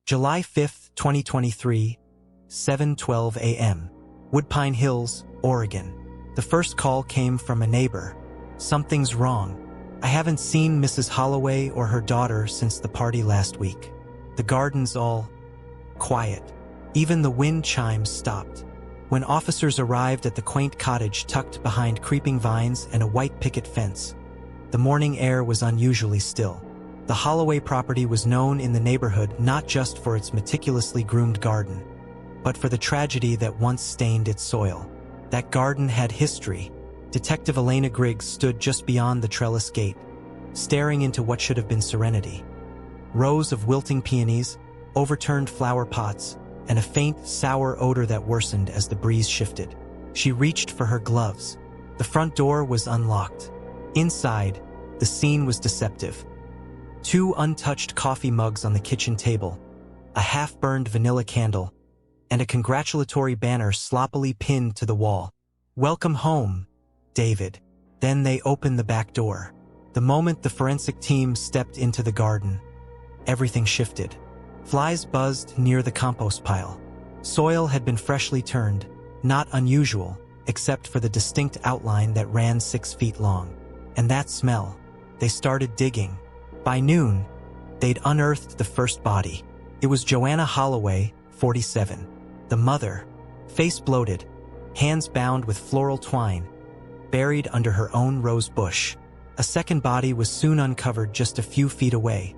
July 5, 2023, 7:12 a.m. Woodpine Hills, Oregon. The first call came from a neighbor. "Something's wrong. I haven't seen Mrs. Holloway or her daughter since the party last week. The garden's all quiet. Even the wind chimes stopped." When officers arrived at the quaint cottage tucked behind creeping vines and a white picket fence, the morning air was unusually still. The Holloway property was known in the neighborhood not just for its meticulously groomed garden, but for the tragedy that once stained its soil. That garden had history. Detective Elena Griggs stood just beyond the trellis gate, staring into what should have been serenity. Rows of wilting peonies, overturned flower pots, and a faint, sour odor that worsened as the breeze shifted. She reached for her gloves. The front door was unlocked. Inside, the scene was deceptive. 2 untouched coffee mugs on the kitchen table, a half-burned vanilla candle, and a congratulatory banner sloppily pinned to the wall. "Welcome home, David." Then they opened the back door. The moment the forensic team stepped into the garden, everything shifted. Flies buzzed near the compost pile. Soil had been freshly turned, not unusual, except for the distinct outline that ran 6 feet long. And that smell. They started digging. By noon, they'd unearthed the first body. It was Joanna Holloway, 47. The mother, face bloated, hands bound with floral twine, buried under her own rose bush. A second body was soon uncovered just a few feet away.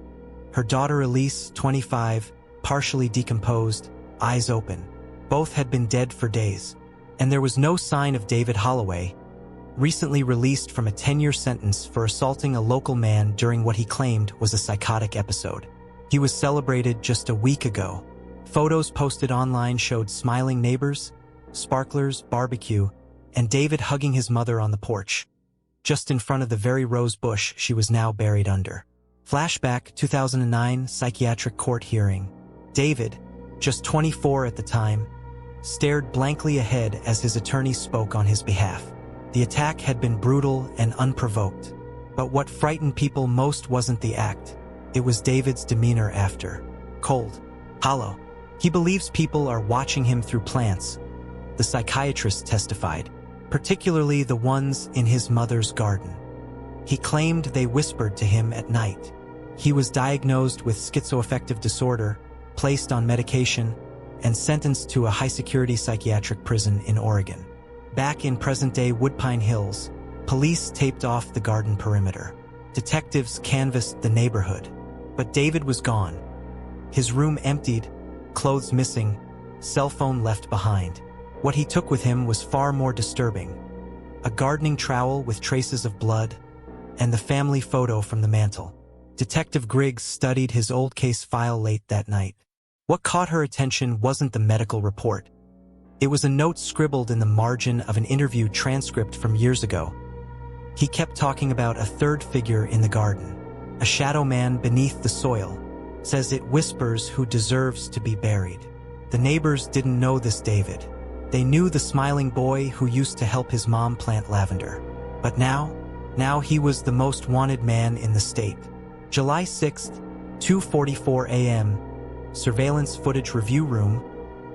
Her daughter Elise, 25, partially decomposed, eyes open. Both had been dead for days. And there was no sign of David Holloway, recently released from a 10-year sentence for assaulting a local man during what he claimed was a psychotic episode. He was celebrated just a week ago. Photos posted online showed smiling neighbors, sparklers, barbecue, and David hugging his mother on the porch, just in front of the very rose bush she was now buried under. Flashback 2009 psychiatric court hearing. David, just 24 at the time, stared blankly ahead as his attorney spoke on his behalf. The attack had been brutal and unprovoked. But what frightened people most wasn't the act. It was David's demeanor after. Cold. Hollow. He believes people are watching him through plants, the psychiatrist testified, particularly the ones in his mother's garden. He claimed they whispered to him at night. He was diagnosed with schizoaffective disorder, placed on medication, and sentenced to a high-security psychiatric prison in Oregon. Back in present-day Woodpine Hills, police taped off the garden perimeter. Detectives canvassed the neighborhood. But David was gone. His room emptied, clothes missing, cell phone left behind. What he took with him was far more disturbing. A gardening trowel with traces of blood, and the family photo from the mantel. Detective Griggs studied his old case file late that night. What caught her attention wasn't the medical report. It was a note scribbled in the margin of an interview transcript from years ago. He kept talking about a third figure in the garden. A shadow man beneath the soil. Says it whispers who deserves to be buried. The neighbors didn't know this David. They knew the smiling boy who used to help his mom plant lavender. But now he was the most wanted man in the state. July 6th, 2:44 a.m., surveillance footage review room,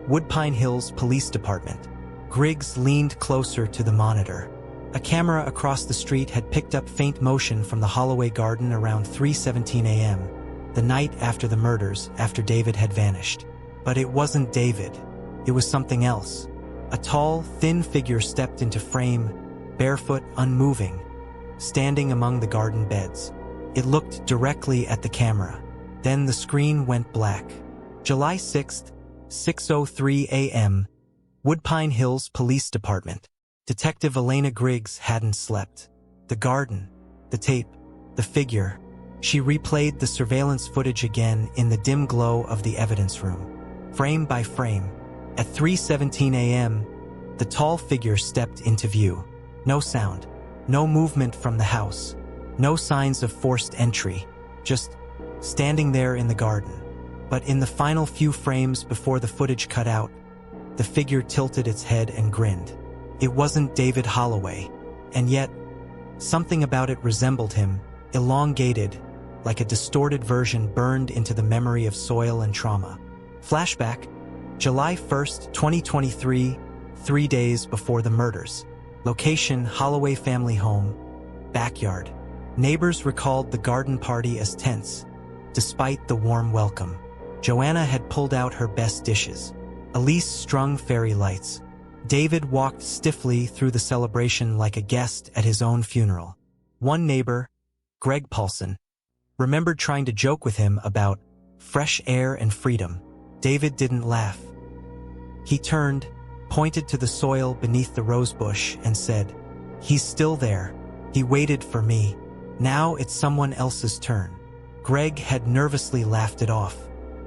Woodpine Hills Police Department. Griggs leaned closer to the monitor. A camera across the street had picked up faint motion from the Holloway garden around 3:17 a.m., the night after the murders, after David had vanished. But it wasn't David. It was something else. A tall, thin figure stepped into frame, barefoot, unmoving, standing among the garden beds. It looked directly at the camera. Then the screen went black. July 6th, 6:03 a.m., Woodpine Hills Police Department. Detective Elena Griggs hadn't slept. The garden, the tape, the figure. She replayed the surveillance footage again in the dim glow of the evidence room, frame by frame. At 3:17 a.m., the tall figure stepped into view. No sound, no movement from the house, no signs of forced entry, just standing there in the garden. But in the final few frames before the footage cut out, the figure tilted its head and grinned. It wasn't David Holloway, and yet, something about it resembled him, elongated, like a distorted version burned into the memory of soil and trauma. Flashback, July 1st, 2023, 3 days before the murders. Location, Holloway family home, backyard. Neighbors recalled the garden party as tense, despite the warm welcome. Joanna had pulled out her best dishes. Elise strung fairy lights. David walked stiffly through the celebration like a guest at his own funeral. One neighbor, Greg Paulson, remembered trying to joke with him about fresh air and freedom. David didn't laugh. He turned, pointed to the soil beneath the rosebush, and said, "He's still there. He waited for me. Now it's someone else's turn." Greg had nervously laughed it off,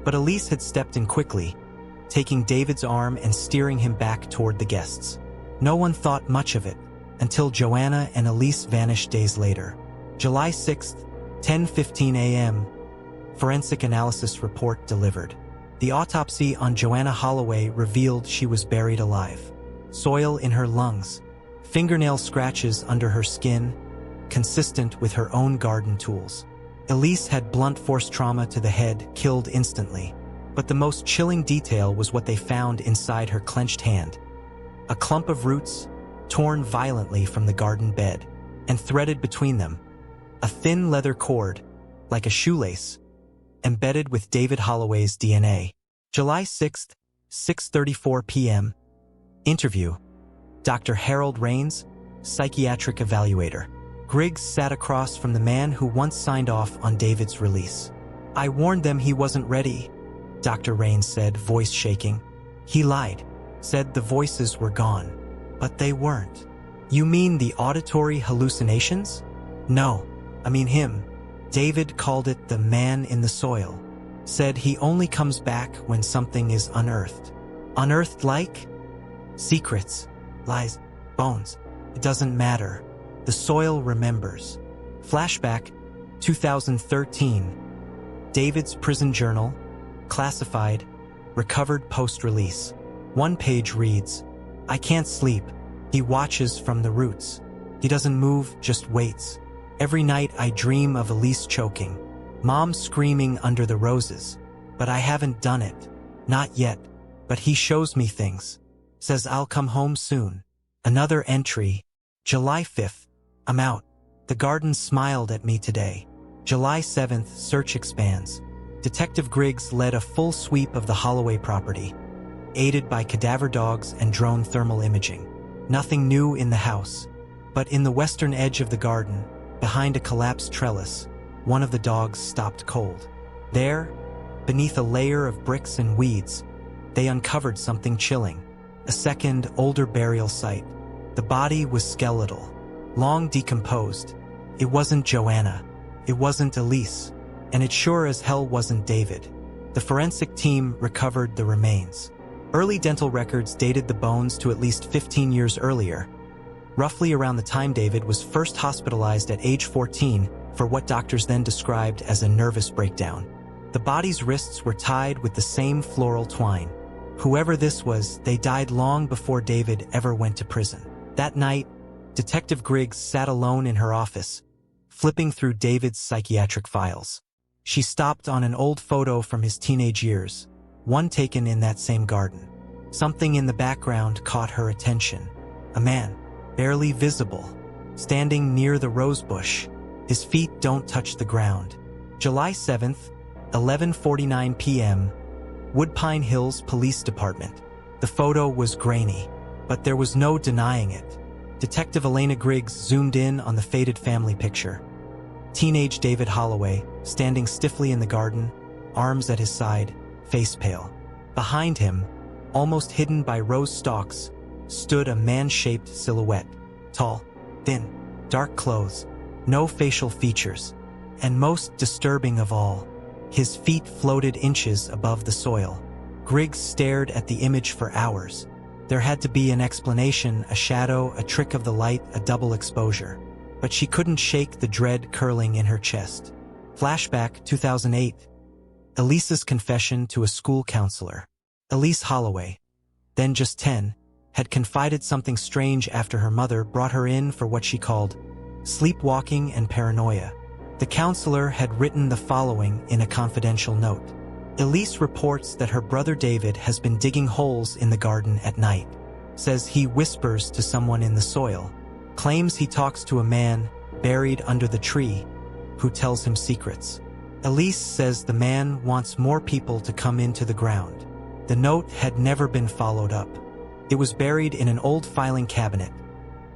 but Elise had stepped in quickly, taking David's arm and steering him back toward the guests. No one thought much of it until Joanna and Elise vanished days later. July 6th, 10:15 a.m., forensic analysis report delivered. The autopsy on Joanna Holloway revealed she was buried alive. Soil in her lungs, fingernail scratches under her skin, consistent with her own garden tools. Elise had blunt force trauma to the head, killed instantly. But the most chilling detail was what they found inside her clenched hand. A clump of roots, torn violently from the garden bed, and threaded between them. A thin leather cord, like a shoelace, embedded with David Holloway's DNA. July 6th, 6:34 p.m. Interview. Dr. Harold Rains, psychiatric evaluator. Griggs sat across from the man who once signed off on David's release. "I warned them he wasn't ready," Dr. Rains said, voice shaking. "He lied, said the voices were gone. But they weren't." "You mean the auditory hallucinations?" "No, I mean him." David called it the man in the soil. Said he only comes back when something is unearthed. Unearthed like? Secrets, lies, bones. It doesn't matter. The soil remembers. Flashback, 2013. David's prison journal, classified, recovered post-release. One page reads, "I can't sleep. He watches from the roots. He doesn't move, just waits. Every night I dream of Elise choking. Mom screaming under the roses. But I haven't done it. Not yet. But he shows me things. Says I'll come home soon." Another entry. July 5th. "I'm out. The garden smiled at me today." July 7th. Search expands. Detective Griggs led a full sweep of the Holloway property, aided by cadaver dogs and drone thermal imaging. Nothing new in the house. But in the western edge of the garden, behind a collapsed trellis, one of the dogs stopped cold. There, beneath a layer of bricks and weeds, they uncovered something chilling. A second, older burial site. The body was skeletal, long decomposed. It wasn't Joanna. It wasn't Elise. And it sure as hell wasn't David. The forensic team recovered the remains. Early dental records dated the bones to at least 15 years earlier, roughly around the time David was first hospitalized at age 14 for what doctors then described as a nervous breakdown. The body's wrists were tied with the same floral twine. Whoever this was, they died long before David ever went to prison. That night, Detective Griggs sat alone in her office, flipping through David's psychiatric files. She stopped on an old photo from his teenage years, one taken in that same garden. Something in the background caught her attention. A man, barely visible, standing near the rosebush. His feet don't touch the ground. July 7th, 11:49 p.m., Woodpine Hills Police Department. The photo was grainy, but there was no denying it. Detective Elena Griggs zoomed in on the faded family picture. Teenage David Holloway, standing stiffly in the garden, arms at his side, face pale. Behind him, almost hidden by rose stalks, stood a man-shaped silhouette. Tall, thin, dark clothes, no facial features, and most disturbing of all, his feet floated inches above the soil. Griggs stared at the image for hours. There had to be an explanation, a shadow, a trick of the light, a double exposure. But she couldn't shake the dread curling in her chest. Flashback, 2008. Elise's confession to a school counselor. Elise Holloway, then just 10, had confided something strange after her mother brought her in for what she called sleepwalking and paranoia. The counselor had written the following in a confidential note. Elise reports that her brother David has been digging holes in the garden at night. Says he whispers to someone in the soil. Claims he talks to a man buried under the tree who tells him secrets. Elise says the man wants more people to come into the ground. The note had never been followed up. It was buried in an old filing cabinet.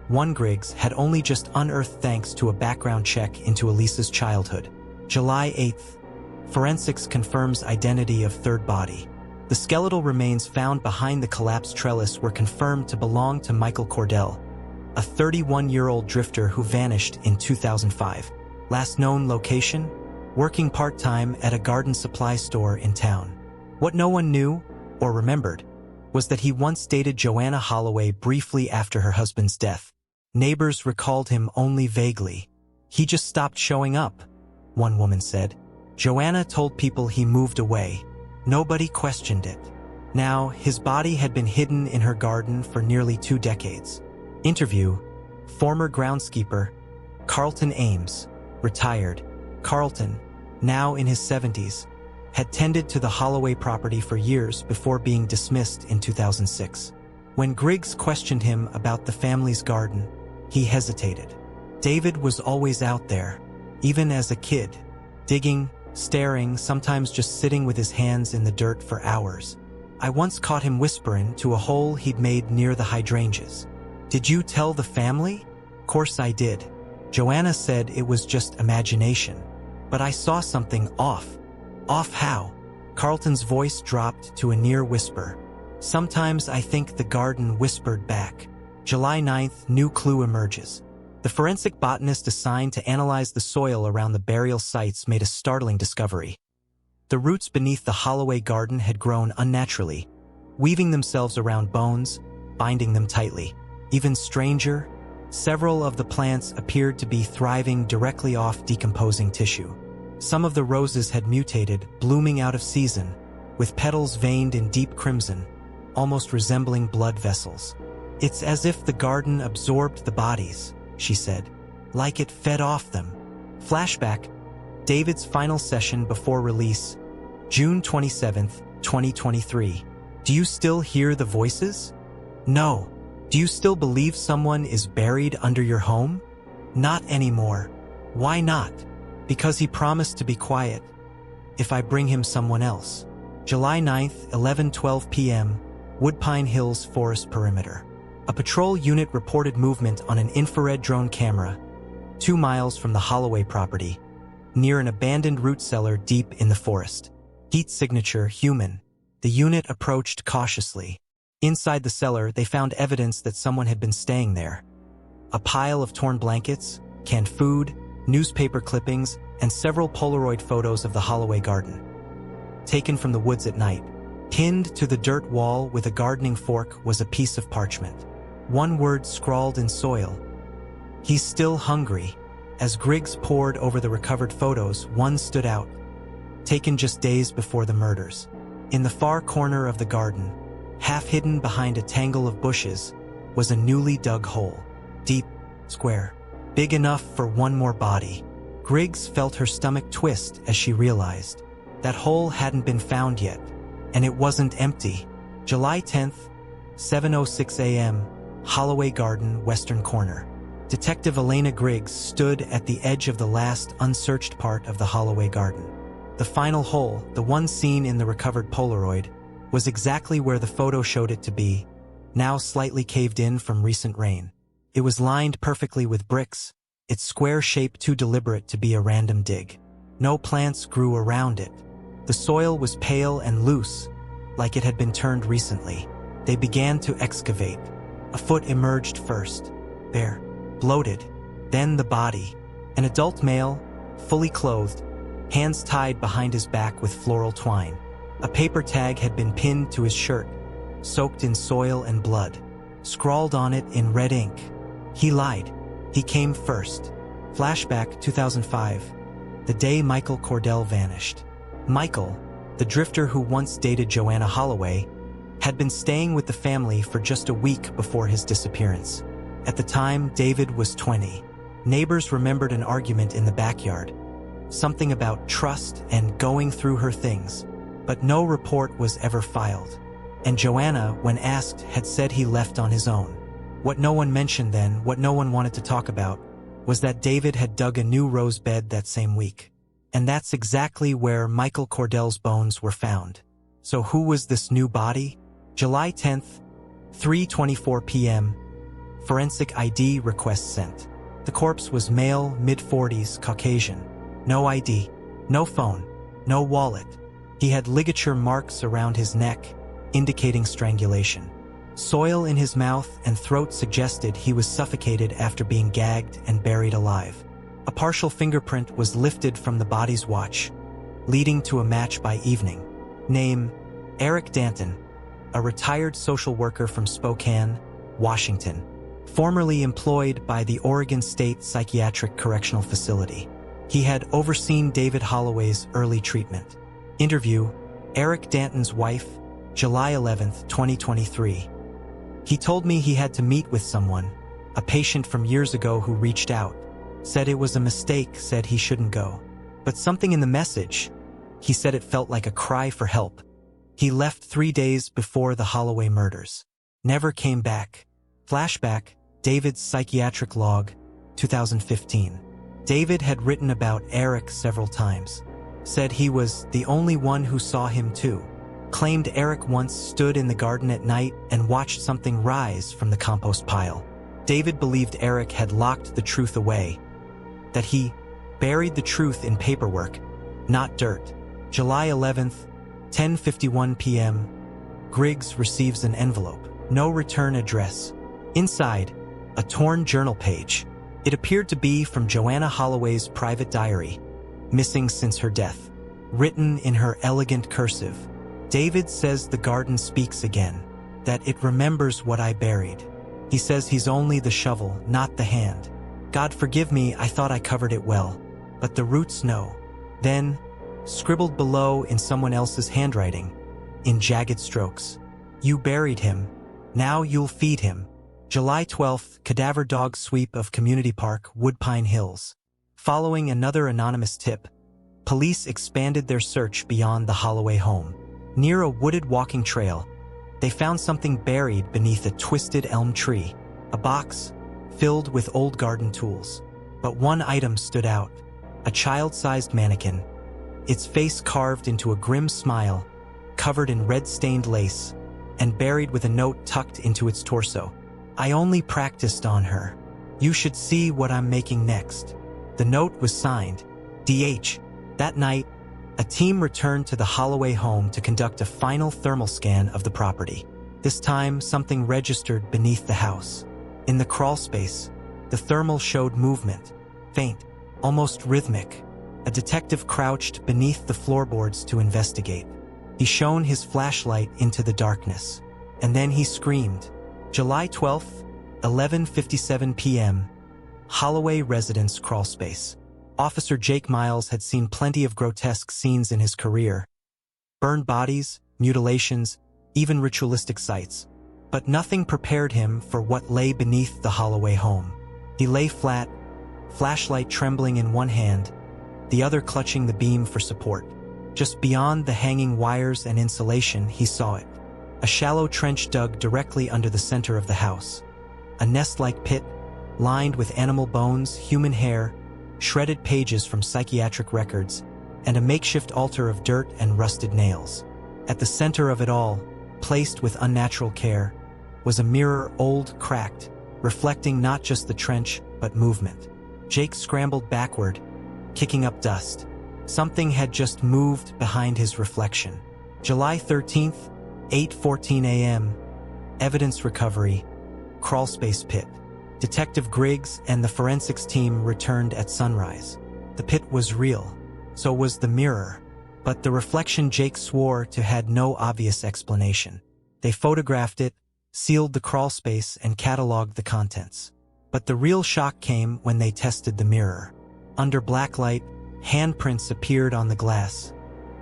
One Griggs had only just unearthed thanks to a background check into Elise's childhood. July 8th. Forensics confirms identity of third body. The skeletal remains found behind the collapsed trellis were confirmed to belong to Michael Cordell, a 31-year-old drifter who vanished in 2005. Last known location? Working part-time at a garden supply store in town. What no one knew, or remembered, was that he once dated Joanna Holloway briefly after her husband's death. Neighbors recalled him only vaguely. He just stopped showing up, one woman said. Joanna told people he moved away. Nobody questioned it. Now, his body had been hidden in her garden for nearly 2 decades. Interview: former groundskeeper, Carlton Ames, retired. Carlton, now in his 70s, had tended to the Holloway property for years before being dismissed in 2006. When Griggs questioned him about the family's garden, he hesitated. David was always out there, even as a kid, digging, staring, sometimes just sitting with his hands in the dirt for hours. I once caught him whispering to a hole he'd made near the hydrangeas. Did you tell the family? Course I did. Joanna said it was just imagination. But I saw something off. Off how? Carlton's voice dropped to a near whisper. Sometimes I think the garden whispered back. July 9th, new clue emerges. The forensic botanist assigned to analyze the soil around the burial sites made a startling discovery. The roots beneath the Holloway garden had grown unnaturally, weaving themselves around bones, binding them tightly. Even stranger, several of the plants appeared to be thriving directly off decomposing tissue. Some of the roses had mutated, blooming out of season, with petals veined in deep crimson, almost resembling blood vessels. It's as if the garden absorbed the bodies, she said, like it fed off them. Flashback: David's final session before release, June 27, 2023. Do you still hear the voices? No. Do you still believe someone is buried under your home? Not anymore. Why not? Because he promised to be quiet. If I bring him someone else. July 9th, 11:12 p.m., Woodpine Hills Forest Perimeter. A patrol unit reported movement on an infrared drone camera 2 miles from the Holloway property, near an abandoned root cellar deep in the forest. Heat signature human. The unit approached cautiously. Inside the cellar, they found evidence that someone had been staying there. A pile of torn blankets, canned food, newspaper clippings, and several Polaroid photos of the Holloway garden, taken from the woods at night. Pinned to the dirt wall with a gardening fork was a piece of parchment. One word scrawled in soil. He's still hungry. As Griggs pored over the recovered photos, one stood out, taken just days before the murders. In the far corner of the garden, half hidden behind a tangle of bushes, was a newly dug hole. Deep, square, big enough for one more body. Griggs felt her stomach twist as she realized that hole hadn't been found yet, and it wasn't empty. July 10th, 7:06 a.m., Holloway Garden, western corner. Detective Elena Griggs stood at the edge of the last unsearched part of the Holloway garden. The final hole, the one seen in the recovered Polaroid, was exactly where the photo showed it to be, now slightly caved in from recent rain. It was lined perfectly with bricks, its square shape too deliberate to be a random dig. No plants grew around it. The soil was pale and loose, like it had been turned recently. They began to excavate. A foot emerged first, bare, bloated, then the body. An adult male, fully clothed, hands tied behind his back with floral twine. A paper tag had been pinned to his shirt, soaked in soil and blood. Scrawled on it in red ink. He lied. He came first. Flashback 2005. The day Michael Cordell vanished. Michael, the drifter who once dated Joanna Holloway, had been staying with the family for just a week before his disappearance. At the time, David was 20. Neighbors remembered an argument in the backyard, something about trust and going through her things, but no report was ever filed. And Joanna, when asked, had said he left on his own. What no one mentioned then, what no one wanted to talk about, was that David had dug a new rose bed that same week. And that's exactly where Michael Cordell's bones were found. So who was this new body? July 10th, 3:24 p.m. Forensic ID request sent. The corpse was male, mid-40s, Caucasian. No ID, no phone, no wallet. He had ligature marks around his neck, indicating strangulation. Soil in his mouth and throat suggested he was suffocated after being gagged and buried alive. A partial fingerprint was lifted from the body's watch, leading to a match by evening. Name: Eric Danton, a retired social worker from Spokane, Washington, formerly employed by the Oregon State Psychiatric Correctional Facility. He had overseen David Holloway's early treatment. Interview: Eric Danton's wife, July 11, 2023. He told me he had to meet with someone, a patient from years ago who reached out, said it was a mistake, said he shouldn't go. But something in the message, he said it felt like a cry for help. He left 3 days before the Holloway murders. Never came back. Flashback: David's psychiatric log, 2015. David had written about Eric several times. Said he was the only one who saw him too. Claimed Eric once stood in the garden at night and watched something rise from the compost pile. David believed Eric had locked the truth away, that he buried the truth in paperwork, not dirt. July 11th, 10:51 p.m. Griggs receives an envelope. No return address. Inside, a torn journal page. It appeared to be from Joanna Holloway's private diary, missing since her death. Written in her elegant cursive. David says the garden speaks again, that it remembers what I buried. He says he's only the shovel, not the hand. God forgive me, I thought I covered it well, but the roots know. Then, scribbled below in someone else's handwriting, in jagged strokes: you buried him, now you'll feed him. July 12th, cadaver dog sweep of Community Park, Woodpine Hills. Following another anonymous tip, police expanded their search beyond the Holloway home. Near a wooded walking trail, they found something buried beneath a twisted elm tree, a box filled with old garden tools. But one item stood out: a child-sized mannequin, its face carved into a grim smile, covered in red-stained lace, and buried with a note tucked into its torso. I only practiced on her. You should see what I'm making next. The note was signed, D.H. That night, a team returned to the Holloway home to conduct a final thermal scan of the property. This time, something registered beneath the house. In the crawl space, the thermal showed movement, faint, almost rhythmic. A detective crouched beneath the floorboards to investigate. He shone his flashlight into the darkness. And then he screamed. July 12th, 11:57 p.m. Holloway residence crawlspace. Officer Jake Miles had seen plenty of grotesque scenes in his career. Burned bodies, mutilations, even ritualistic sites. But nothing prepared him for what lay beneath the Holloway home. He lay flat, flashlight trembling in one hand, the other clutching the beam for support. Just beyond the hanging wires and insulation, he saw it. A shallow trench dug directly under the center of the house. A nest-like pit, lined with animal bones, human hair, shredded pages from psychiatric records, and a makeshift altar of dirt and rusted nails. At the center of it all, placed with unnatural care, was a mirror, old, cracked, reflecting not just the trench, but movement. Jake scrambled backward, kicking up dust. Something had just moved behind his reflection. July 13th, 8:14 a.m. Evidence recovery. Crawlspace pit. Detective Griggs and the forensics team returned at sunrise. The pit was real. So was the mirror. But the reflection Jake swore to had no obvious explanation. They photographed it, sealed the crawlspace, and cataloged the contents. But the real shock came when they tested the mirror. Under blacklight, handprints appeared on the glass.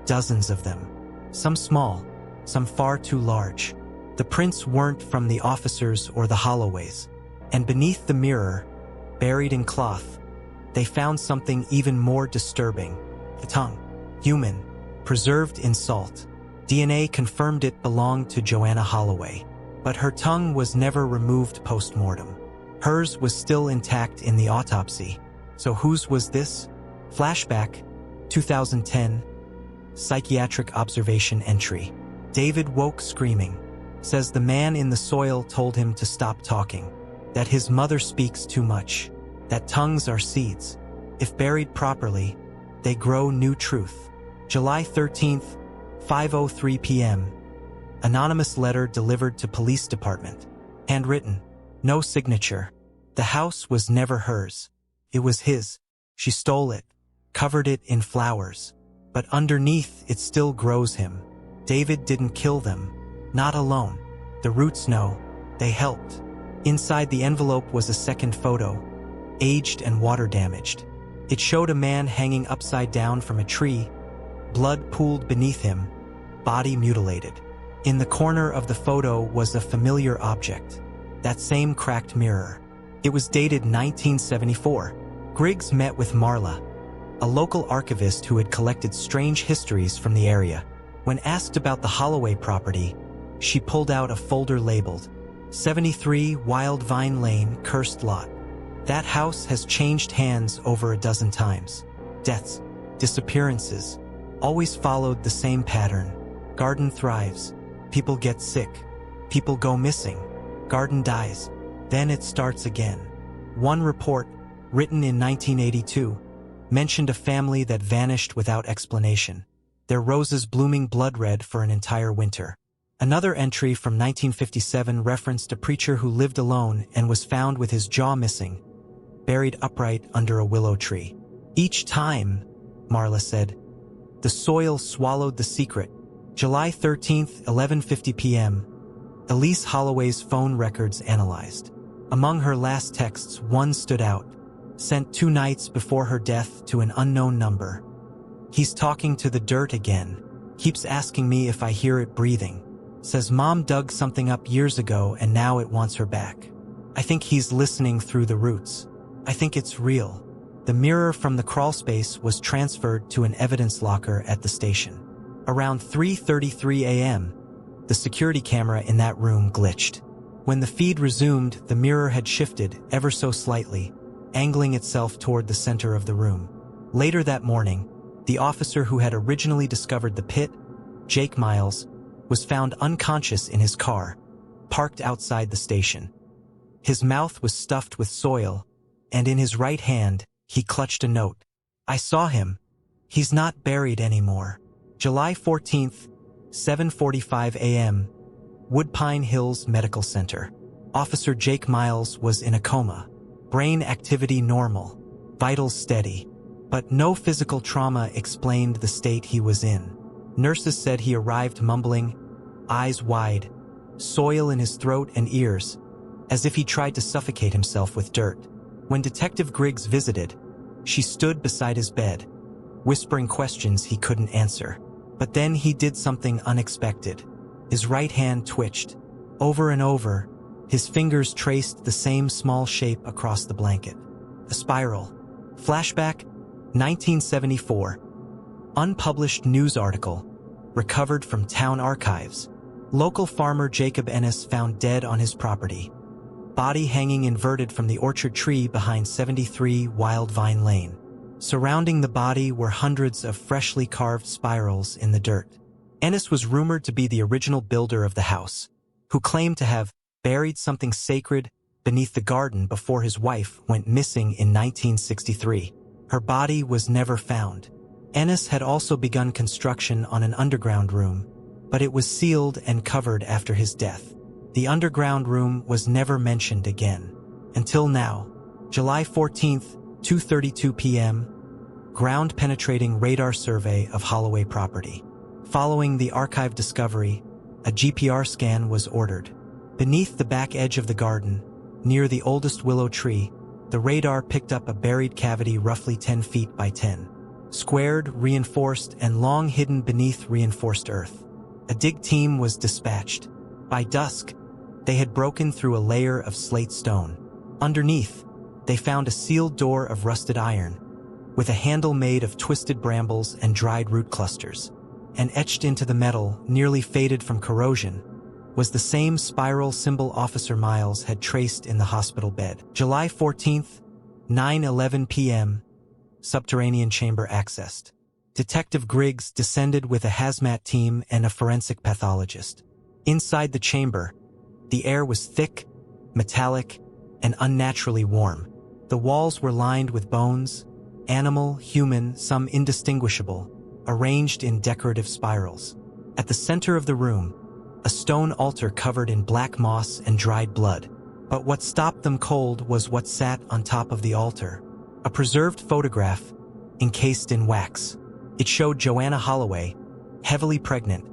Dozens of them. Some small, some far too large. The prints weren't from the officers or the Holloways. And beneath the mirror, buried in cloth, they found something even more disturbing. The tongue. Human. Preserved in salt. DNA confirmed it belonged to Joanna Holloway. But her tongue was never removed post-mortem. Hers was still intact in the autopsy. So whose was this? Flashback, 2010. Psychiatric observation entry. David woke screaming. Says the man in the soil told him to stop talking. That his mother speaks too much. That tongues are seeds. If buried properly, they grow new truth. July 13th, 5:03 p.m. Anonymous letter delivered to police department. Handwritten. No signature. The house was never hers. It was his. She stole it. Covered it in flowers. But underneath it still grows him. David didn't kill them. Not alone. The roots know. They helped. Inside the envelope was a second photo. Aged and water damaged. It showed a man hanging upside down from a tree. Blood pooled beneath him. Body mutilated. In the corner of the photo was a familiar object. That same cracked mirror. It was dated 1974. Griggs met with Marla, a local archivist who had collected strange histories from the area. When asked about the Holloway property, she pulled out a folder labeled 73 Wild Vine Lane, Cursed Lot. That house has changed hands over a dozen times. Deaths, disappearances, always followed the same pattern. Garden thrives. People get sick. People go missing. Garden dies. Then it starts again. One report, written in 1982, mentioned a family that vanished without explanation, their roses blooming blood red for an entire winter. Another entry from 1957 referenced a preacher who lived alone and was found with his jaw missing, buried upright under a willow tree. Each time, Marla said, the soil swallowed the secret. July 13th, 11:50 p.m. Elise Holloway's phone records analyzed. Among her last texts, one stood out. Sent 2 nights before her death to an unknown number. He's talking to the dirt again. Keeps asking me if I hear it breathing. Says mom dug something up years ago and now it wants her back. I think he's listening through the roots. I think it's real. The mirror from the crawlspace was transferred to an evidence locker at the station. Around 3:33 a.m., the security camera in that room glitched. When the feed resumed, the mirror had shifted ever so slightly, angling itself toward the center of the room. Later that morning, the officer who had originally discovered the pit, Jake Miles, was found unconscious in his car, parked outside the station. His mouth was stuffed with soil, and in his right hand, he clutched a note. I saw him. He's not buried anymore. July 14th, 7:45 a.m., Woodpine Hills Medical Center. Officer Jake Miles was in a coma. Brain activity normal, vitals steady, but no physical trauma explained the state he was in. Nurses said he arrived mumbling, eyes wide, soil in his throat and ears, as if he tried to suffocate himself with dirt. When Detective Griggs visited, she stood beside his bed, whispering questions he couldn't answer. But then he did something unexpected. His right hand twitched. Over and over, his fingers traced the same small shape across the blanket. A spiral. Flashback, 1974. Unpublished news article, recovered from town archives. Local farmer Jacob Ennis found dead on his property. Body hanging inverted from the orchard tree behind 73 Wild Vine Lane. Surrounding the body were hundreds of freshly carved spirals in the dirt. Ennis was rumored to be the original builder of the house, who claimed to have buried something sacred beneath the garden before his wife went missing in 1963. Her body was never found. Ennis had also begun construction on an underground room, but it was sealed and covered after his death. The underground room was never mentioned again. Until now. July 14th, 2:32 p.m., ground-penetrating radar survey of Holloway property. Following the archive discovery, a GPR scan was ordered. Beneath the back edge of the garden, near the oldest willow tree, the radar picked up a buried cavity roughly 10 feet by 10. Squared, reinforced, and long hidden beneath reinforced earth. A dig team was dispatched. By dusk, they had broken through a layer of slate stone. Underneath, They found a sealed door of rusted iron, with a handle made of twisted brambles and dried root clusters. And etched into the metal, nearly faded from corrosion, was the same spiral symbol Officer Miles had traced in the hospital bed. July 14th, 9:11 p.m., subterranean chamber accessed. Detective Griggs descended with a hazmat team and a forensic pathologist. Inside the chamber, the air was thick, metallic, and unnaturally warm. The walls were lined with bones, animal, human, some indistinguishable, arranged in decorative spirals. At the center of the room, a stone altar covered in black moss and dried blood. But what stopped them cold was what sat on top of the altar. A preserved photograph, encased in wax. It showed Joanna Holloway, heavily pregnant,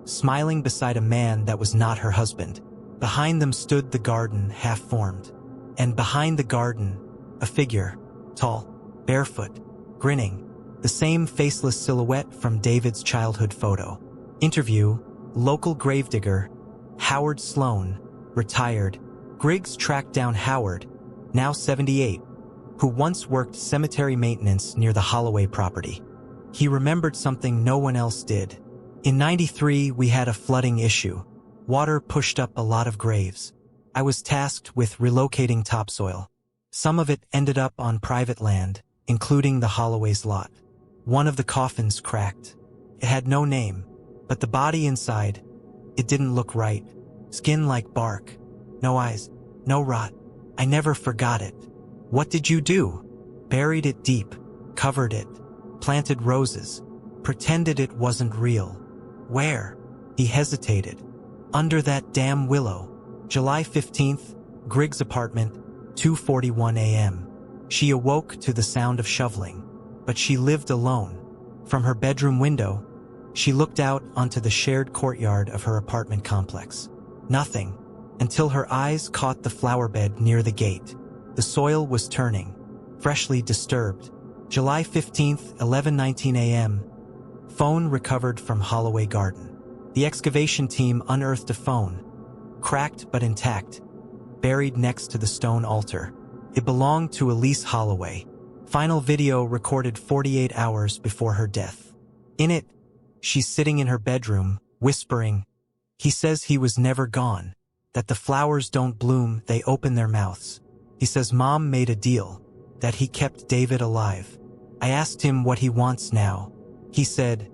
smiling beside a man that was not her husband. Behind them stood the garden, half-formed. And behind the garden, a figure, tall, barefoot, grinning, the same faceless silhouette from David's childhood photo. Interview: local gravedigger, Howard Sloan, retired. Griggs tracked down Howard, now 78, who once worked cemetery maintenance near the Holloway property. He remembered something no one else did. In '93, we had a flooding issue. Water pushed up a lot of graves. I was tasked with relocating topsoil. Some of it ended up on private land, including the Holloway's lot. One of the coffins cracked. It had no name, but the body inside, it didn't look right. Skin like bark. No eyes, no rot. I never forgot it. What did you do? Buried it deep, covered it, planted roses, pretended it wasn't real. Where? He hesitated. Under that damn willow. July 15th, Griggs' apartment, 2:41 a.m. She awoke to the sound of shoveling, but she lived alone. From her bedroom window, she looked out onto the shared courtyard of her apartment complex. Nothing, until her eyes caught the flower bed near the gate. The soil was turning, freshly disturbed. July 15th, 11:19 a.m. Phone recovered from Holloway Garden. The excavation team unearthed a phone, cracked but intact, buried next to the stone altar. It belonged to Elise Holloway. Final video recorded 48 hours before her death. In it, she's sitting in her bedroom, whispering, "He says he was never gone, that the flowers don't bloom, they open their mouths. He says Mom made a deal, that he kept David alive. I asked him what he wants now. He said,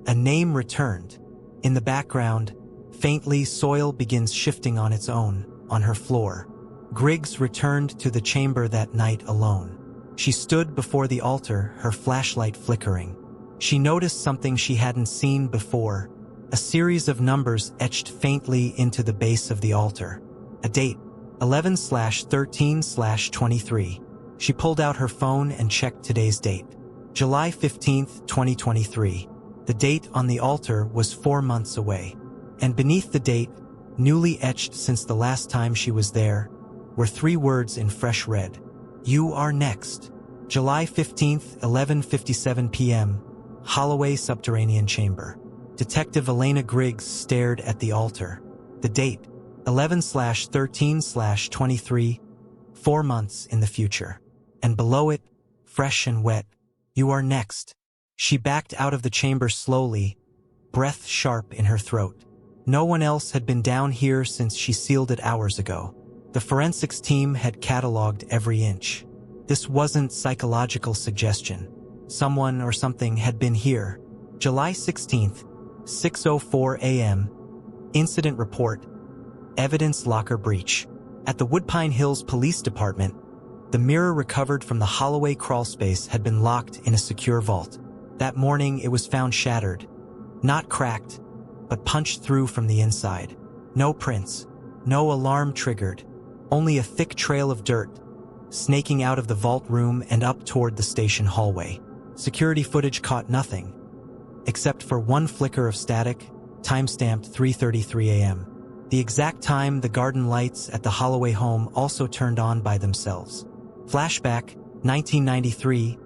a name returned." In the background, faintly, soil begins shifting on its own, on her floor. Griggs returned to the chamber that night alone. She stood before the altar, her flashlight flickering. She noticed something she hadn't seen before, a series of numbers etched faintly into the base of the altar. A date, 11/13/23. She pulled out her phone and checked today's date. July 15th, 2023. The date on the altar was 4 months away. And beneath the date, newly etched since the last time she was there, were 3 words in fresh red. You are next. July 15th, 11:57 p.m., Holloway Subterranean Chamber. Detective Elena Griggs stared at the altar. The date, 11/13/23, 4 months in the future. And below it, fresh and wet, you are next. She backed out of the chamber slowly, breath sharp in her throat. No one else had been down here since she sealed it hours ago. The forensics team had cataloged every inch. This wasn't psychological suggestion. Someone or something had been here. July 16th, 6:04 a.m. Incident report. Evidence locker breach. At the Woodpine Hills Police Department, the mirror recovered from the Holloway crawlspace had been locked in a secure vault. That morning it was found shattered. Not cracked, but punched through from the inside. No prints. No alarm triggered. Only a thick trail of dirt, snaking out of the vault room and up toward the station hallway. Security footage caught nothing, except for one flicker of static, timestamped 3:33 a.m. The exact time the garden lights at the Holloway home also turned on by themselves. Flashback, 1993,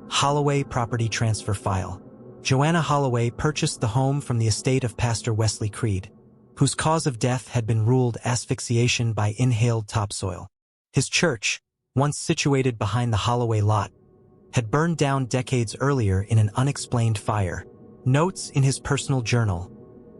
Holloway property transfer file. Joanna Holloway purchased the home from the estate of Pastor Wexley Creed, whose cause of death had been ruled asphyxiation by inhaled topsoil. His church, once situated behind the Holloway lot, had burned down decades earlier in an unexplained fire. Notes in his personal journal,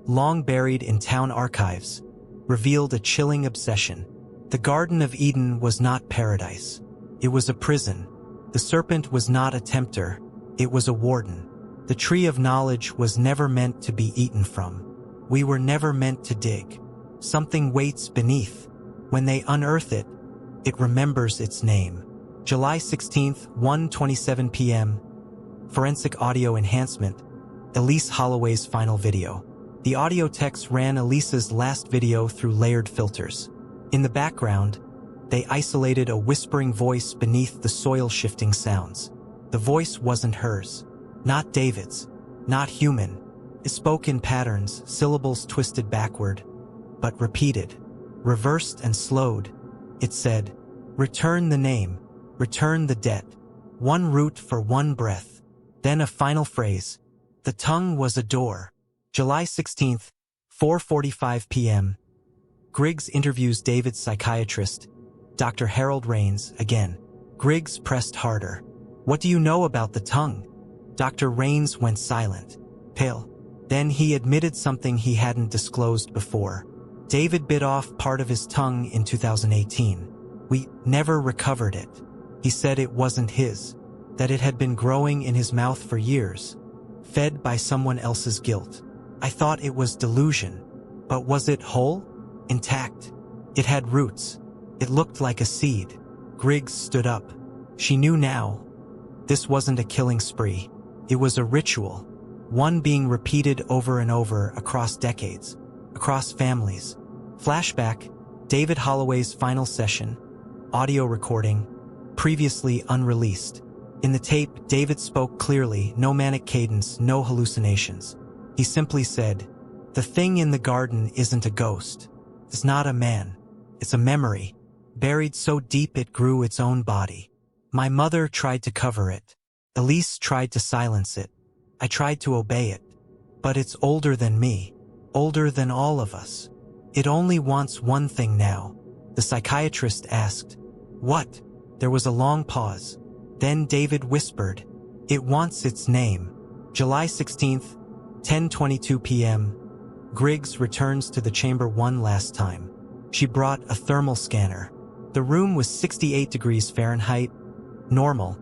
long buried in town archives, revealed a chilling obsession. The Garden of Eden was not paradise. It was a prison. The serpent was not a tempter. It was a warden. The tree of knowledge was never meant to be eaten from. We were never meant to dig. Something waits beneath. When they unearth it, it remembers its name. July 16th, 1:27 p.m. Forensic audio enhancement. Elise Holloway's final video. The audio text ran Elise's last video through layered filters. In the background, they isolated a whispering voice beneath the soil-shifting sounds. The voice wasn't hers, not David's, not human. It spoke in patterns, syllables twisted backward, but repeated, reversed and slowed. It said, "Return the name, return the debt, one root for one breath." Then a final phrase, "The tongue was a door." July 16th, 4:45 p.m. Griggs interviews David's psychiatrist, Dr. Harold Rains, again. Griggs pressed harder. "What do you know about the tongue?" Dr. Rains went silent, pale. Then he admitted something he hadn't disclosed before. David bit off part of his tongue in 2018. "We never recovered it." He said it wasn't his, that it had been growing in his mouth for years, fed by someone else's guilt. "I thought it was delusion. But was it whole? Intact? It had roots. It looked like a seed." Griggs stood up. She knew now. This wasn't a killing spree. It was a ritual, one being repeated over and over across decades, across families. Flashback, David Holloway's final session, audio recording, previously unreleased. In the tape, David spoke clearly, no manic cadence, no hallucinations. He simply said, "The thing in the garden isn't a ghost. It's not a man. It's a memory, buried so deep it grew its own body. My mother tried to cover it. Elise tried to silence it. I tried to obey it. But it's older than me, older than all of us. It only wants one thing now." The psychiatrist asked, "What?" There was a long pause. Then David whispered, "It wants its name." July 16th, 10:22 p.m. Griggs returns to the chamber one last time. She brought a thermal scanner. The room was 68 degrees Fahrenheit, normal,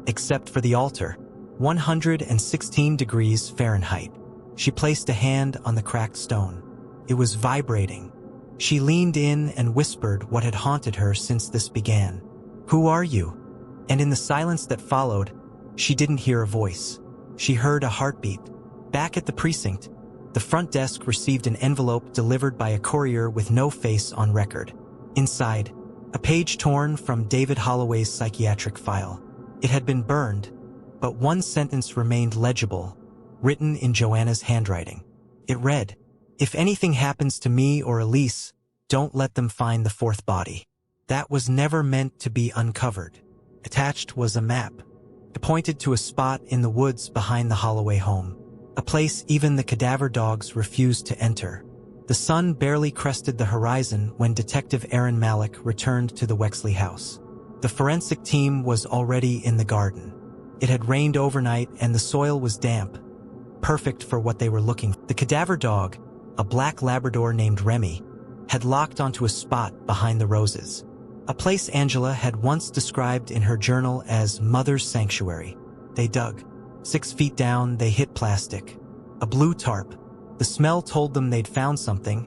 except for the altar, 116 degrees Fahrenheit. She placed a hand on the cracked stone. It was vibrating. She leaned in and whispered what had haunted her since this began. "Who are you?" And in the silence that followed, she didn't hear a voice. She heard a heartbeat. Back at the precinct, the front desk received an envelope delivered by a courier with no face on record. Inside, a page torn from David Holloway's psychiatric file. It had been burned, but one sentence remained legible, written in Joanna's handwriting. It read, "If anything happens to me or Elise, don't let them find the fourth body." That was never meant to be uncovered. Attached was a map. It pointed to a spot in the woods behind the Holloway home, a place even the cadaver dogs refused to enter. The sun barely crested the horizon when Detective Aaron Malik returned to the Wexley house. The forensic team was already in the garden. It had rained overnight and the soil was damp, perfect for what they were looking for. The cadaver dog, a black Labrador named Remy, had locked onto a spot behind the roses, a place Angela had once described in her journal as Mother's Sanctuary. They dug. 6 feet down, they hit plastic. A blue tarp. The smell told them they'd found something,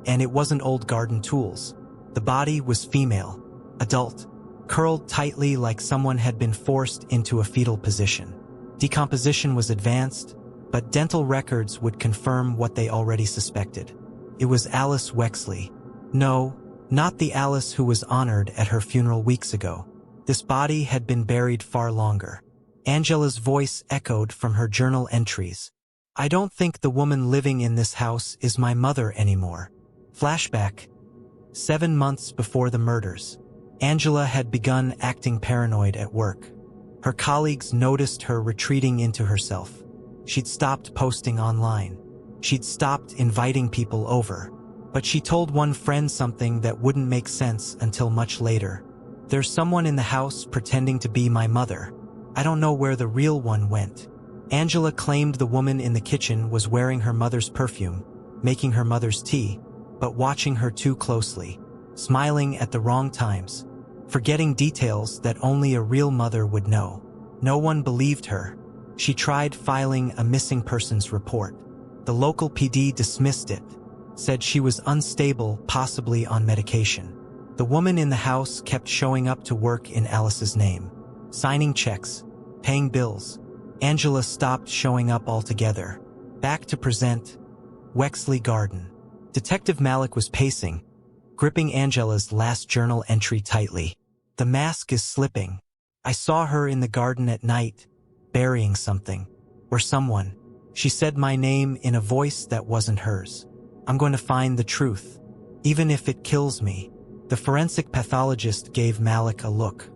and it wasn't old garden tools. The body was female, adult, curled tightly like someone had been forced into a fetal position. Decomposition was advanced, but dental records would confirm what they already suspected. It was Alice Wexley. No, not the Alice who was honored at her funeral weeks ago. This body had been buried far longer. Angela's voice echoed from her journal entries. "I don't think the woman living in this house is my mother anymore." Flashback. 7 months before the murders, Angela had begun acting paranoid at work. Her colleagues noticed her retreating into herself. She'd stopped posting online. She'd stopped inviting people over. But she told one friend something that wouldn't make sense until much later. There's someone in the house pretending to be my mother. I don't know where the real one went. Angela claimed the woman in the kitchen was wearing her mother's perfume, making her mother's tea, but watching her too closely, smiling at the wrong times, forgetting details that only a real mother would know. No one believed her. She tried filing a missing persons report. The local PD dismissed it, said she was unstable, possibly on medication. The woman in the house kept showing up to work in Alice's name, signing checks, paying bills. Angela stopped showing up altogether. Back to present, Wexley Garden. Detective Malik was pacing, gripping Angela's last journal entry tightly. The mask is slipping. I saw her in the garden at night, burying something, or someone. She said my name in a voice that wasn't hers. I'm going to find the truth, even if it kills me. The forensic pathologist gave Malik a look.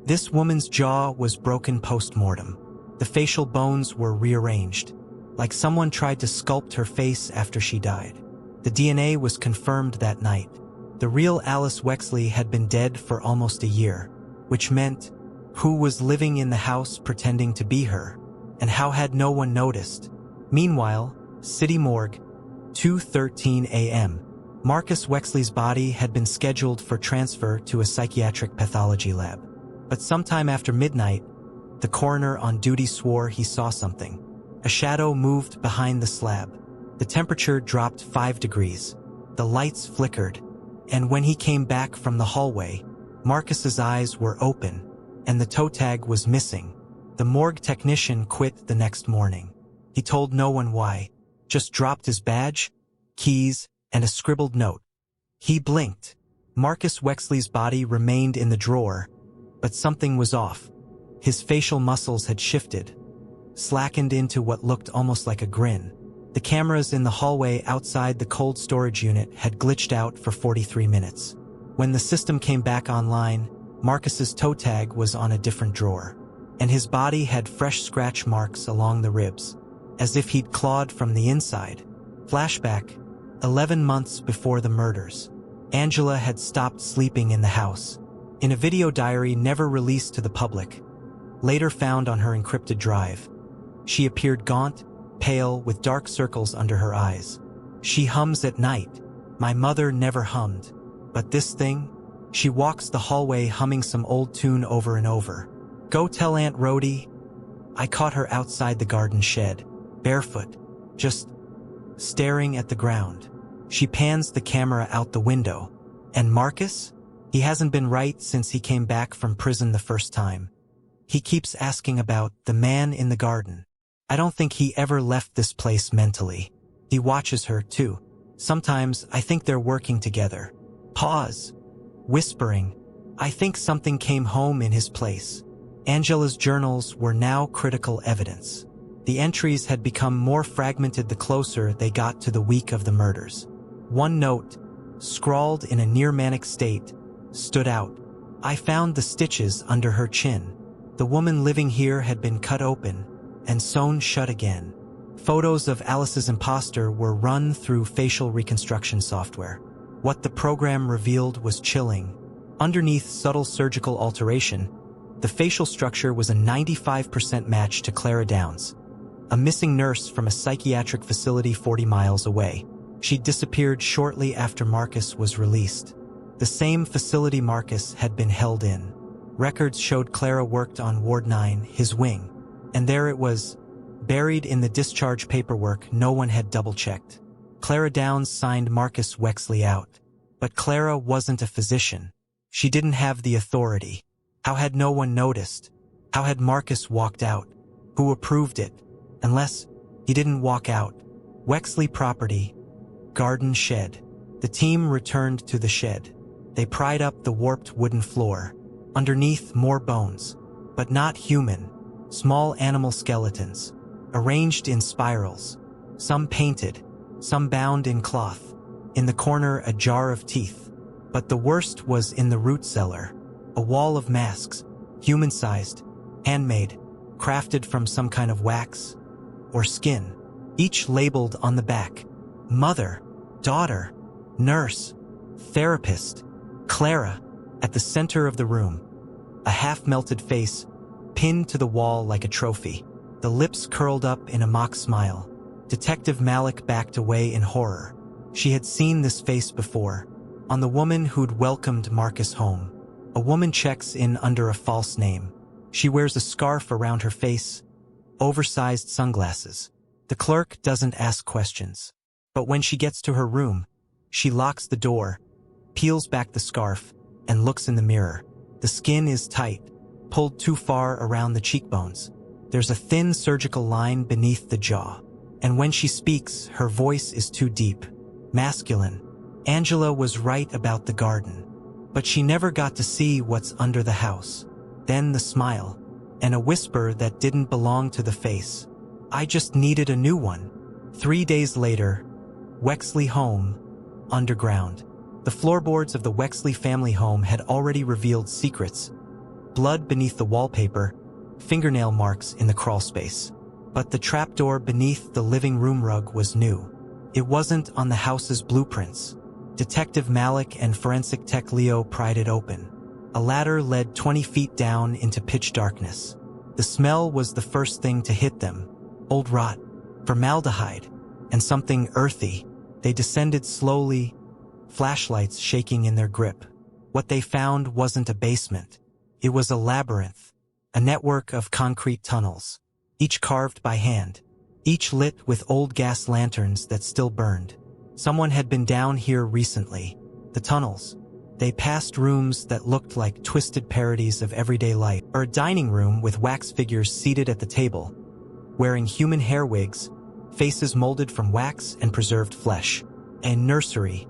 This woman's jaw was broken post-mortem. The facial bones were rearranged, like someone tried to sculpt her face after she died. The DNA was confirmed that night. The real Alice Wexley had been dead for almost a year, which meant who was living in the house pretending to be her, and how had no one noticed? Meanwhile, City Morgue, 2:13 a.m. Marcus Wexley's body had been scheduled for transfer to a psychiatric pathology lab. But sometime after midnight, the coroner on duty swore he saw something. A shadow moved behind the slab. The temperature dropped 5 degrees. The lights flickered, and when he came back from the hallway, Marcus's eyes were open, and the toe tag was missing. The morgue technician quit the next morning. He told no one why, just dropped his badge, keys, and a scribbled note. He blinked. Marcus Wexley's body remained in the drawer, but something was off. His facial muscles had shifted, slackened into what looked almost like a grin. The cameras in the hallway outside the cold storage unit had glitched out for 43 minutes. When the system came back online, Marcus's toe tag was on a different drawer, and his body had fresh scratch marks along the ribs, as if he'd clawed from the inside. Flashback, 11 months before the murders. Angela had stopped sleeping in the house. In a video diary never released to the public, later found on her encrypted drive, she appeared gaunt, pale, with dark circles under her eyes. She hums at night. My mother never hummed. But this thing? She walks the hallway humming some old tune over and over. Go tell Aunt Rhody. I caught her outside the garden shed, barefoot, just staring at the ground. She pans the camera out the window. And Marcus? He hasn't been right since he came back from prison the first time. He keeps asking about the man in the garden. I don't think he ever left this place mentally. He watches her, too. Sometimes I think they're working together. Pause. Whispering. I think something came home in his place. Angela's journals were now critical evidence. The entries had become more fragmented the closer they got to the week of the murders. One note, scrawled in a near-manic state, stood out. I found the stitches under her chin. The woman living here had been cut open and sewn shut again. Photos of Alice's imposter were run through facial reconstruction software. What the program revealed was chilling. Underneath subtle surgical alteration, the facial structure was a 95% match to Clara Downs, a missing nurse from a psychiatric facility 40 miles away. She disappeared shortly after Marcus was released. The same facility Marcus had been held in. Records showed Clara worked on Ward 9, his wing, and there it was, buried in the discharge paperwork no one had double-checked. Clara Downs signed Marcus Wexley out. But Clara wasn't a physician. She didn't have the authority. How had no one noticed? How had Marcus walked out? Who approved it? Unless he didn't walk out. Wexley property, garden shed. The team returned to the shed. They pried up the warped wooden floor. Underneath, more bones, but not human. Small animal skeletons, arranged in spirals. Some painted, some bound in cloth. In the corner, a jar of teeth. But the worst was in the root cellar. A wall of masks, human-sized, handmade, crafted from some kind of wax or skin, each labeled on the back. Mother, daughter, nurse, therapist, Clara. At the center of the room, a half-melted face pinned to the wall like a trophy, the lips curled up in a mock smile. Detective Malik backed away in horror. She had seen this face before, on the woman who'd welcomed Marcus home. A woman checks in under a false name. She wears a scarf around her face, oversized sunglasses. The clerk doesn't ask questions. But when she gets to her room, she locks the door, peels back the scarf, and looks in the mirror. The skin is tight, pulled too far around the cheekbones. There's a thin surgical line beneath the jaw. And when she speaks, her voice is too deep, masculine. Angela was right about the garden, but she never got to see what's under the house. Then the smile, and a whisper that didn't belong to the face. I just needed a new one. 3 days later, Wexley home, underground. The floorboards of the Wexley family home had already revealed secrets. Blood beneath the wallpaper, fingernail marks in the crawlspace. But the trapdoor beneath the living room rug was new. It wasn't on the house's blueprints. Detective Malik and forensic tech Leo pried it open. A ladder led 20 feet down into pitch darkness. The smell was the first thing to hit them. Old rot, formaldehyde, and something earthy. They descended slowly, flashlights shaking in their grip. What they found wasn't a basement. It was a labyrinth, a network of concrete tunnels, each carved by hand, each lit with old gas lanterns that still burned. Someone had been down here recently. The tunnels. They passed rooms that looked like twisted parodies of everyday life, or a dining room with wax figures seated at the table, wearing human hair wigs, faces molded from wax and preserved flesh. A nursery.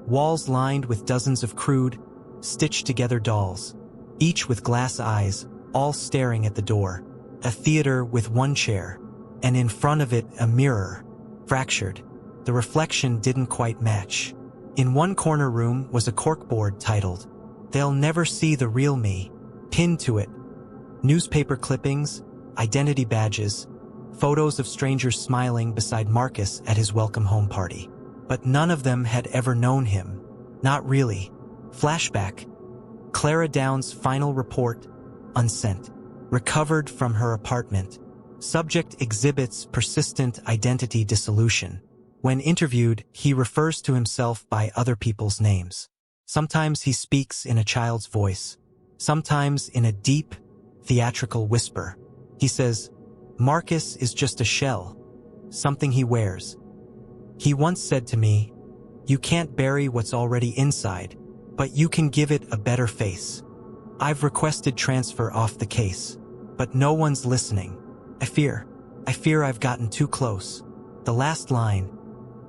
Walls lined with dozens of crude, stitched-together dolls, each with glass eyes, all staring at the door. A theater with one chair, and in front of it a mirror, fractured. The reflection didn't quite match. In one corner room was a corkboard titled, "They'll Never See the Real Me," pinned to it. Newspaper clippings, identity badges, photos of strangers smiling beside Marcus at his welcome home party. But none of them had ever known him. Not really. Flashback. Clara Down's final report, unsent. Recovered from her apartment. Subject exhibits persistent identity dissolution. When interviewed, he refers to himself by other people's names. Sometimes he speaks in a child's voice. Sometimes in a deep, theatrical whisper. He says, "Marcus is just a shell. Something he wears." He once said to me, "You can't bury what's already inside, but you can give it a better face." I've requested transfer off the case, but no one's listening. I fear I've gotten too close. The last line,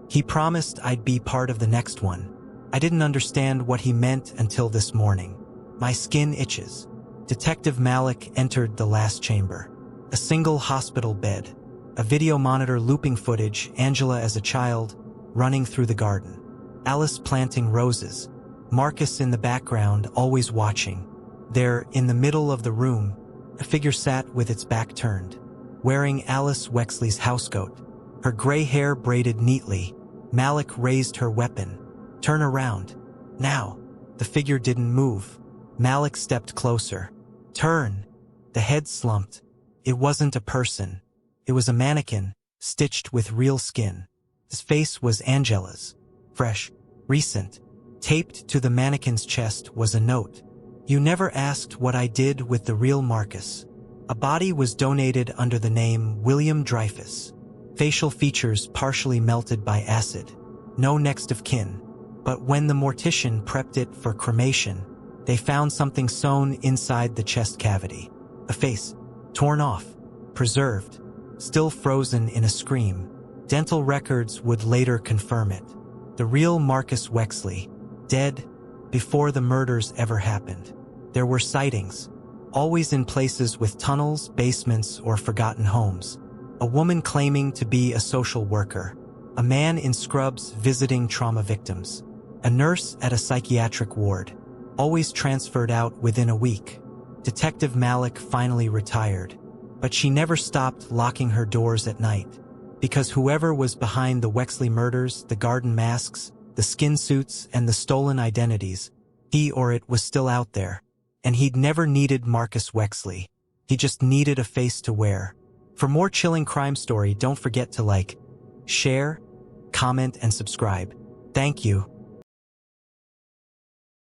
"He promised I'd be part of the next one." I didn't understand what he meant until this morning. My skin itches. Detective Malik entered the last chamber. A single hospital bed. A video monitor looping footage, Angela as a child, running through the garden. Alice planting roses. Marcus in the background, always watching. There, in the middle of the room, a figure sat with its back turned, wearing Alice Wexley's housecoat. Her gray hair braided neatly. Malik raised her weapon. "Turn around. Now." The figure didn't move. Malik stepped closer. "Turn." The head slumped. It wasn't a person. It was a mannequin, stitched with real skin. His face was Angela's. Fresh, recent. Taped to the mannequin's chest was a note. "You never asked what I did with the real Marcus." A body was donated under the name William Dreyfus. Facial features partially melted by acid. No next of kin. But when the mortician prepped it for cremation, they found something sewn inside the chest cavity. A face, torn off, preserved, still frozen in a scream. Dental records would later confirm it. The real Marcus Wexley, dead before the murders ever happened. There were sightings, always in places with tunnels, basements, or forgotten homes. A woman claiming to be a social worker. A man in scrubs visiting trauma victims. A nurse at a psychiatric ward, always transferred out within a week. Detective Malik finally retired, but she never stopped locking her doors at night. Because whoever was behind the Wexley murders, the garden masks, the skin suits, and the stolen identities He or it was still out there, and he'd never needed Marcus Wexley. He just needed a face to wear. For more chilling crime story, don't forget to like, share, comment, and subscribe. Thank you.